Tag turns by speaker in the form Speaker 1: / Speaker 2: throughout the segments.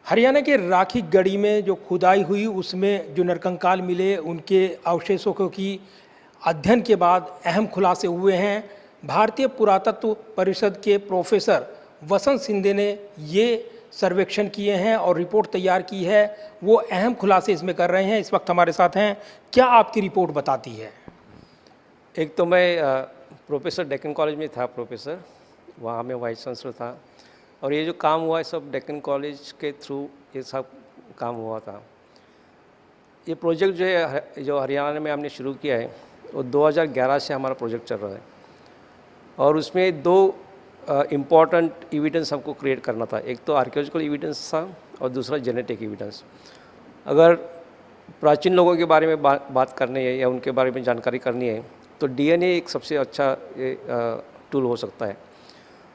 Speaker 1: हरियाणा के राखी गढ़ी में जो खुदाई हुई उसमें जो नरकंकाल मिले उनके अवशेषों की अध्ययन के बाद अहम खुलासे हुए हैं। भारतीय पुरातत्व परिषद के प्रोफेसर वसंत सिंधे ने ये सर्वेक्षण किए हैं और रिपोर्ट तैयार की है। वो अहम खुलासे इसमें कर रहे हैं। इस वक्त हमारे साथ हैं। क्या आपकी रिपोर्ट बताती है?
Speaker 2: एक तो मैं प्रोफेसर डेक्कन कॉलेज में था, प्रोफेसर वहाँ में वाइस चांसलर था, और ये जो काम हुआ है सब डेक्कन कॉलेज के थ्रू ये सब काम हुआ था। ये प्रोजेक्ट जो हरियाणा में हमने शुरू किया है वो 2011 से हमारा प्रोजेक्ट चल रहा है, और उसमें दो इम्पॉर्टेंट एविडेंस हमको क्रिएट करना था। एक तो आर्कियोलॉजिकल एविडेंस था और दूसरा जेनेटिक एविडेंस। अगर प्राचीन लोगों के बारे में बात करनी है या उनके बारे में जानकारी करनी है तो डीएनए एक सबसे अच्छा टूल हो सकता है,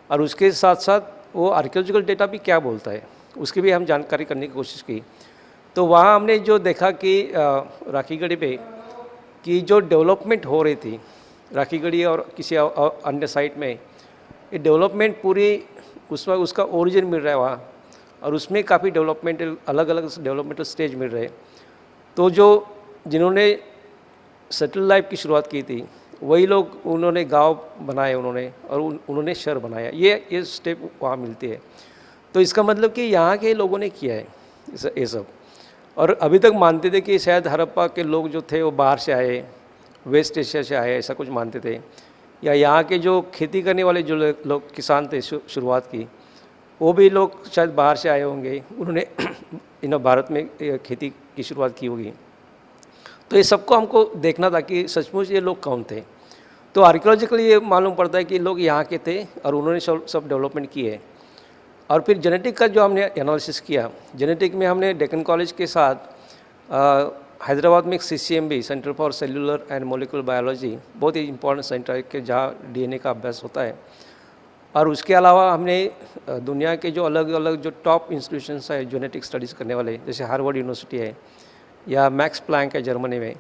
Speaker 2: और उसके साथ साथ वो आर्कियोलॉजिकल डेटा भी क्या बोलता है उसकी भी हम जानकारी करने की कोशिश की। तो वहाँ हमने जो देखा कि राखी गढ़ी पे कि जो डेवलपमेंट हो रही थी राखी गढ़ी और किसी अन्य साइट में, ये डेवलपमेंट पूरी उसमें उसका ओरिजिन मिल रहा है वहाँ, और उसमें काफ़ी डेवलपमेंटल अलग अलग डेवलपमेंटल स्टेज मिल रहे। तो जो जिन्होंने सेटल लाइफ की शुरुआत की थी वही लोग उन्होंने गांव बनाए और उन्होंने शहर बनाया, ये स्टेप वहाँ मिलती है। तो इसका मतलब कि यहाँ के लोगों ने किया है ये सब। और अभी तक मानते थे कि शायद हड़प्पा के लोग जो थे वो बाहर से आए, वेस्ट एशिया से आए, ऐसा कुछ मानते थे। या यहाँ के जो खेती करने वाले जो लोग किसान थे शुरुआत की, वो भी लोग शायद बाहर से आए होंगे, उन्होंने भारत में खेती की शुरुआत की होगी। तो ये सबको हमको देखना था कि सचमुच ये लोग कौन थे। तो आर्कियोलॉजिकली ये मालूम पड़ता है कि लोग यहाँ के थे और उन्होंने सब डेवलपमेंट किए। और फिर जेनेटिक का जो हमने एनालिसिस किया, जेनेटिक में हमने डेक्कन कॉलेज के साथ हैदराबाद में एक CCMB centre for cellular and molecular biology, बहुत ही इंपॉर्टेंट सेंटर है कि जहाँ DNA का अभ्यास होता है। और उसके अलावा हमने दुनिया के जो अलग अलग जो टॉप इंस्टीट्यूशंस है जेनेटिक स्टडीज़ करने वाले, जैसे हार्वर्ड यूनिवर्सिटी है या मैक्स प्लैंक है जर्मनी में,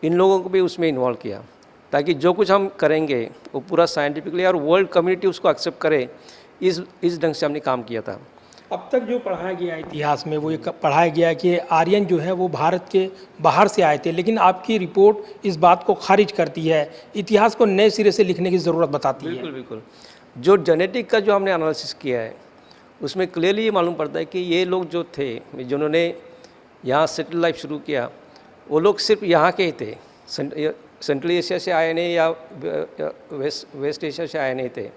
Speaker 2: इन लोगों को भी उसमें इन्वॉल्व किया ताकि जो कुछ हम करेंगे वो पूरा साइंटिफिकली और वर्ल्ड कम्युनिटी उसको एक्सेप्ट करे। इस ढंग से हमने काम किया था।
Speaker 1: अब तक जो पढ़ाया गया इतिहास में वो ये पढ़ाया गया कि आर्यन जो है वो भारत के बाहर से आए थे, लेकिन आपकी रिपोर्ट इस बात को खारिज करती है, इतिहास को नए सिरे से लिखने की ज़रूरत बताती है।
Speaker 2: बिल्कुल बिल्कुल। जो जेनेटिक का जो हमने एनालिसिस किया है उसमें क्लियरली ये मालूम पड़ता है कि ये लोग जो थे जिन्होंने यहाँ सेटल लाइफ शुरू किया वो लोग सिर्फ यहाँ के ही थे, सेंट्रल एशिया से आए नहीं या वेस्ट एशिया से आए नहीं थे।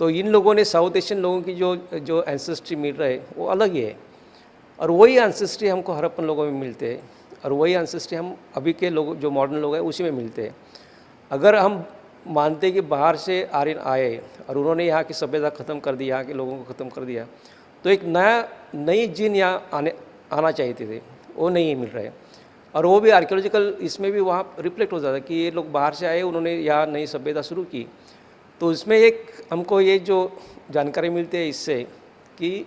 Speaker 2: तो इन लोगों ने साउथ एशियन लोगों की जो एंसेस्ट्री मिल रहा है वो अलग ही है, और वही एंसेस्ट्री हमको हड़प्पन लोगों में मिलते हैं, और वही एंसेस्ट्री हम अभी के लोग जो मॉडर्न लोग हैं उसी में मिलते हैं। अगर हम मानते कि बाहर से आर्यन आए और उन्होंने यहाँ की सभ्यता ख़त्म कर दी, यहाँ के लोगों को ख़त्म कर दिया, तो एक नई जीन यहाँ आना चाहिए थे, वो नहीं मिल रहा है। और वो भी आर्कियोलॉजिकल इसमें भी वहाँ रिफ्लेक्ट हो जाता है कि ये लोग बाहर से आए, उन्होंने यहाँ नई सभ्यता शुरू की। तो इसमें एक हमको ये जो जानकारी मिलती है इससे कि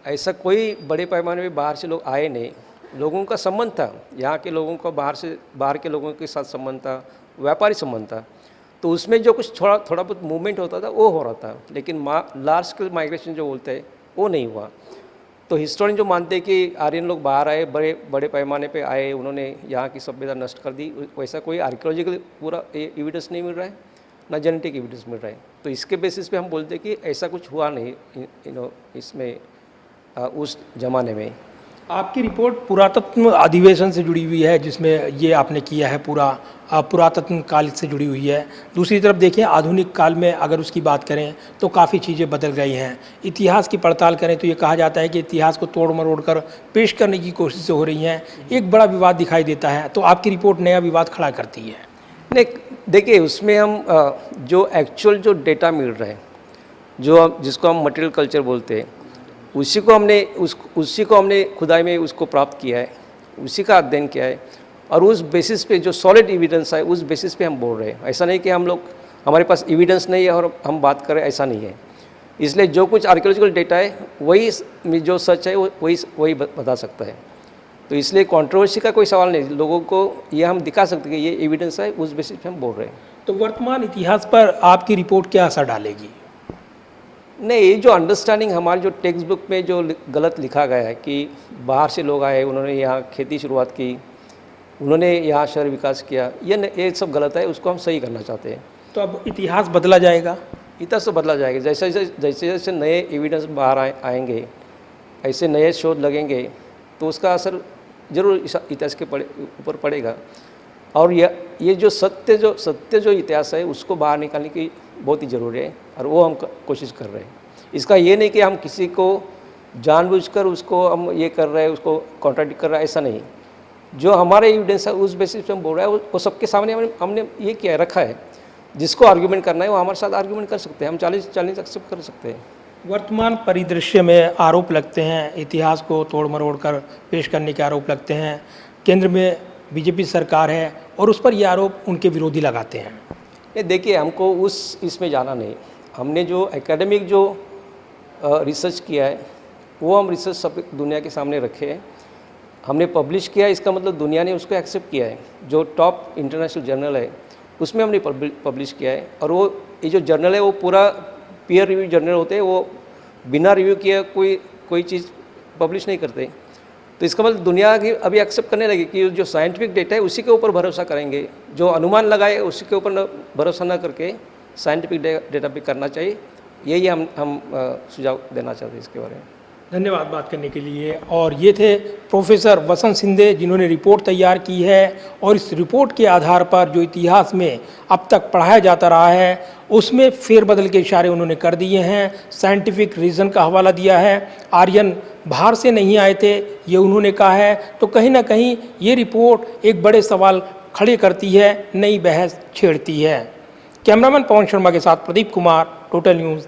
Speaker 2: ऐसा कोई बड़े पैमाने में बाहर से लोग आए नहीं, लोगों का संबंध था, यहाँ के लोगों का बाहर के लोगों के साथ संबंध था, व्यापारी संबंध था। तो उसमें जो कुछ थोड़ा बहुत मूवमेंट होता था वो हो रहा था, लेकिन लार्ज स्केल माइग्रेशन जो बोलते हैं वो नहीं हुआ। तो हिस्टोरियन जो मानते हैं कि आर्यन लोग बाहर आए, बड़े पैमाने पे आए, उन्होंने यहाँ की सभ्यता नष्ट कर दी, वैसा कोई आर्कियोलॉजिकल पूरा एविडेंस नहीं मिल रहा है, ना जेनेटिक एविडेंस मिल रहा है। तो इसके बेसिस पे हम बोलते हैं कि ऐसा कुछ हुआ नहीं इसमें उस ज़माने में।
Speaker 1: आपकी रिपोर्ट पुरातत्व अधिवेशन से जुड़ी हुई है, जिसमें ये आपने किया है पूरा पुरातत्व काल से जुड़ी हुई है। दूसरी तरफ देखें आधुनिक काल में अगर उसकी बात करें तो काफ़ी चीज़ें बदल गई हैं। इतिहास की पड़ताल करें तो ये कहा जाता है कि इतिहास को तोड़ मरोड़ कर पेश करने की कोशिशें हो रही हैं, एक बड़ा विवाद दिखाई देता है। तो आपकी रिपोर्ट नया विवाद खड़ा करती है।
Speaker 2: नहीं, देखिए उसमें हम जो एक्चुअल जो डेटा मिल रहा है, जिसको हम मटेरियल कल्चर बोलते हैं, उसी को हमने खुदाई में उसको प्राप्त किया है, उसी का अध्ययन किया है, और उस बेसिस पे जो सॉलिड एविडेंस है उस बेसिस पे हम बोल रहे हैं। ऐसा नहीं कि हमारे पास एविडेंस नहीं है और हम बात करें, ऐसा नहीं है। इसलिए जो कुछ आर्कियोलॉजिकल डेटा है वही जो सच है वही बता सकता है। तो इसलिए कंट्रोवर्सी का कोई सवाल नहीं, लोगों को ये हम दिखा सकते हैं कि ये एविडेंस है, उस बेसिस पे हम बोल रहे हैं।
Speaker 1: तो वर्तमान इतिहास पर आपकी रिपोर्ट क्या असर डालेगी?
Speaker 2: नहीं, ये जो अंडरस्टैंडिंग हमारी जो टेक्स्ट बुक में जो गलत लिखा गया है कि बाहर से लोग आए, उन्होंने यहाँ खेती शुरुआत की, उन्होंने यहाँ शहर विकास किया, ये सब गलत है, उसको हम सही करना चाहते हैं।
Speaker 1: तो अब इतिहास बदला जाएगा?
Speaker 2: इतिहास तो बदला जाएगा, जैसे जैसे नए एविडेंस बाहर आएंगे, ऐसे नए शोध लगेंगे, तो उसका असर जरूर इतिहास के ऊपर पड़ेगा। और ये जो सत्य जो इतिहास है उसको बाहर निकालने की बहुत ही ज़रूरी है, और वो हम कोशिश कर रहे हैं। इसका ये नहीं कि हम किसी को जानबूझकर उसको हम ये कर रहे हैं, उसको कॉन्ट्राडिक्ट कर रहा है, ऐसा नहीं। जो हमारे एविडेंस है उस बेसिस पे हम बोल रहे हैं, वो सबके सामने हमने ये किया रखा है। जिसको आर्ग्यूमेंट करना है वो हमारे साथ आर्ग्यूमेंट कर सकते हैं, हम 40 एक्सेप्ट कर सकते हैं।
Speaker 1: वर्तमान परिदृश्य में आरोप लगते हैं, इतिहास को तोड़ मरोड़ कर पेश करने के आरोप लगते हैं। केंद्र में बीजेपी सरकार है और उस पर ये आरोप उनके विरोधी लगाते हैं।
Speaker 2: ये देखिए, हमको इसमें जाना नहीं। हमने जो एकेडमिक जो रिसर्च किया है वो हम रिसर्च सब दुनिया के सामने रखे हैं। हमने पब्लिश किया है, इसका मतलब दुनिया ने उसको एक्सेप्ट किया है। जो टॉप इंटरनेशनल जर्नल है उसमें हमने पब्लिश किया है, और वो ये जो जर्नल है वो पूरा पीयर रिव्यू जर्नल होते हैं, वो बिना रिव्यू किए कोई चीज़ पब्लिश नहीं करते। तो इसका मतलब दुनिया की अभी एक्सेप्ट करने लगी कि जो साइंटिफिक डेटा है उसी के ऊपर भरोसा करेंगे, जो अनुमान लगाए उसी के ऊपर भरोसा न करके साइंटिफिक डेटा पे करना चाहिए। यही हम सुझाव देना चाहते हैं इसके बारे में।
Speaker 1: धन्यवाद बात करने के लिए। और ये थे प्रोफेसर वसंत सिंधे, जिन्होंने रिपोर्ट तैयार की है, और इस रिपोर्ट के आधार पर जो इतिहास में अब तक पढ़ाया जाता रहा है उसमें फेरबदल के इशारे उन्होंने कर दिए हैं। साइंटिफिक रीज़न का हवाला दिया है। आर्यन बाहर से नहीं आए थे ये उन्होंने कहा है। तो कहीं ना कहीं ये रिपोर्ट एक बड़े सवाल खड़े करती है, नई बहस छेड़ती है। कैमरामैन पवन शर्मा के साथ प्रदीप कुमार, टोटल न्यूज़।